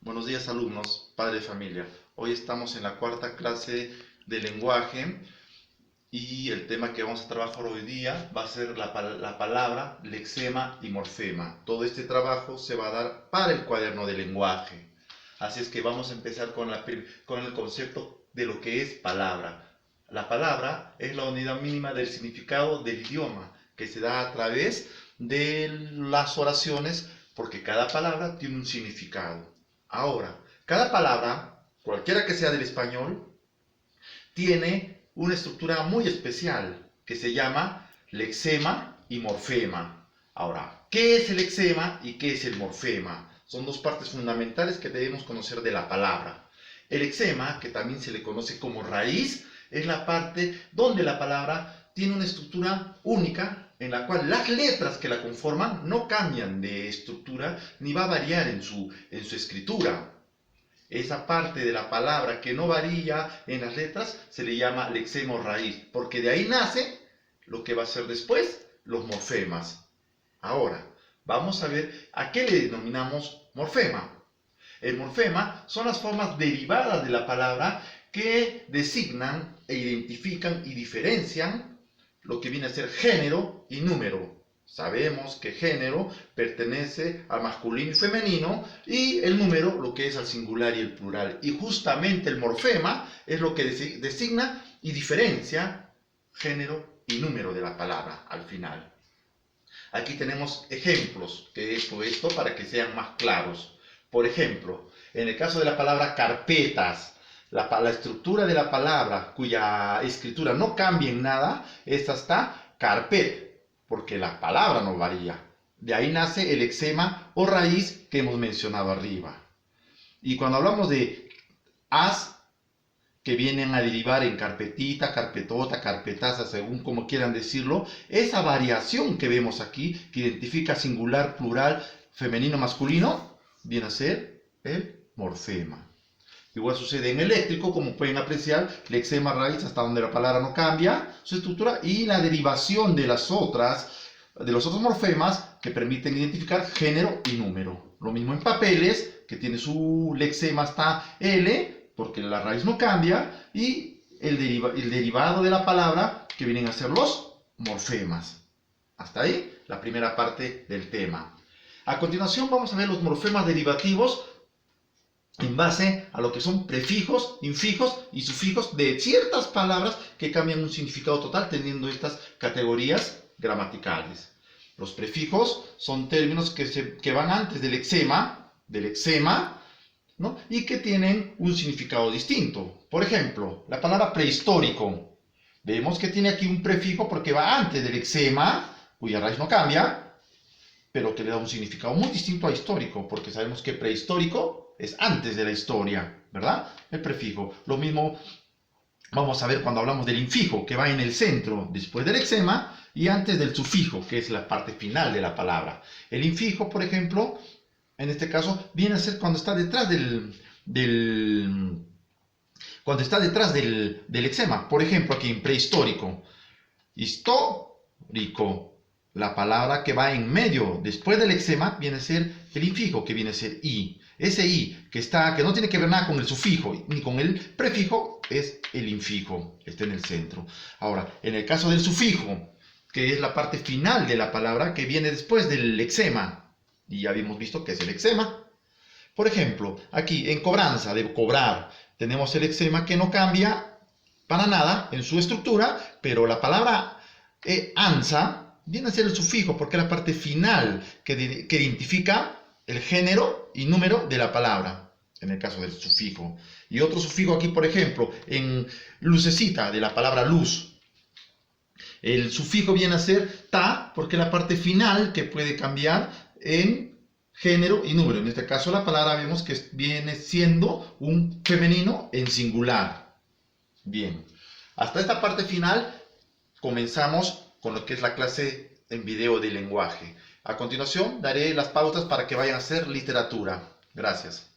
Buenos días alumnos, padre de familia. Hoy estamos en la cuarta clase de lenguaje y el tema que vamos a trabajar hoy día va a ser la palabra, lexema y morfema. Todo este trabajo se va a dar para el cuaderno de lenguaje. Así es que vamos a empezar con el concepto de lo que es palabra. La palabra es la unidad mínima del significado del idioma que se da a través de las oraciones porque cada palabra tiene un significado. Ahora, cada palabra, cualquiera que sea del español, tiene una estructura muy especial que se llama lexema y morfema. Ahora, ¿qué es el lexema y qué es el morfema? Son dos partes fundamentales que debemos conocer de la palabra. El lexema, que también se le conoce como raíz, es la parte donde la palabra tiene una estructura única en la cual las letras que la conforman no cambian de estructura ni va a variar en su escritura. Esa parte de la palabra que no varía en las letras se le llama lexema o raíz, porque de ahí nace lo que va a ser después los morfemas. Ahora, vamos a ver a qué le denominamos morfema. El morfema son las formas derivadas de la palabra que designan e identifican y diferencian lo que viene a ser género y número. Sabemos que género pertenece al masculino y femenino y el número lo que es al singular y el plural. Y justamente el morfema es lo que designa y diferencia género y número de la palabra al final. Aquí tenemos ejemplos que esto para que sean más claros. Por ejemplo, en el caso de la palabra carpetas, la estructura de la palabra cuya escritura no cambia en nada, esta está carpet, porque la palabra no varía. De ahí nace el lexema o raíz que hemos mencionado arriba. Y cuando hablamos de as, que vienen a derivar en carpetita, carpetota, carpetaza, según como quieran decirlo, esa variación que vemos aquí, que identifica singular, plural, femenino, masculino, viene a ser el morfema. Igual sucede en eléctrico, como pueden apreciar, lexema, raíz, hasta donde la palabra no cambia su estructura, y la derivación de los otros morfemas que permiten identificar género y número. Lo mismo en papeles, que tiene su lexema hasta L, porque la raíz no cambia, y el derivado de la palabra, que vienen a ser los morfemas. Hasta ahí, la primera parte del tema. A continuación vamos a ver los morfemas derivativos en base a lo que son prefijos, infijos y sufijos de ciertas palabras que cambian un significado total teniendo estas categorías gramaticales. Los prefijos son términos que van antes del lexema, ¿no? Y que tienen un significado distinto. Por ejemplo, la palabra prehistórico. Vemos que tiene aquí un prefijo porque va antes del lexema, cuya raíz no cambia, pero que le da un significado muy distinto a histórico, porque sabemos que prehistórico es antes de la historia, ¿verdad? El prefijo. Lo mismo vamos a ver cuando hablamos del infijo, que va en el centro, después del lexema, y antes del sufijo, que es la parte final de la palabra. El infijo, por ejemplo, en este caso, viene a ser cuando está detrás del lexema. Por ejemplo, aquí en prehistórico. Histórico. La palabra que va en medio, después del lexema, viene a ser el infijo, que viene a ser i. Ese i, que no tiene que ver nada con el sufijo ni con el prefijo, es el infijo, está en el centro. Ahora, en el caso del sufijo, que es la parte final de la palabra, que viene después del lexema, y ya habíamos visto que es el lexema. Por ejemplo, aquí en cobranza, de cobrar, tenemos el lexema que no cambia para nada en su estructura, pero la palabra ansa viene a ser el sufijo, porque es la parte final que identifica el género y número de la palabra, en el caso del sufijo. Y otro sufijo aquí, por ejemplo, en lucecita, de la palabra luz. El sufijo viene a ser ta, porque es la parte final que puede cambiar en género y número. En este caso la palabra vemos que viene siendo un femenino en singular. Bien, hasta esta parte final comenzamos con lo que es la clase en video de lenguaje. A continuación daré las pautas para que vayan a hacer literatura. Gracias.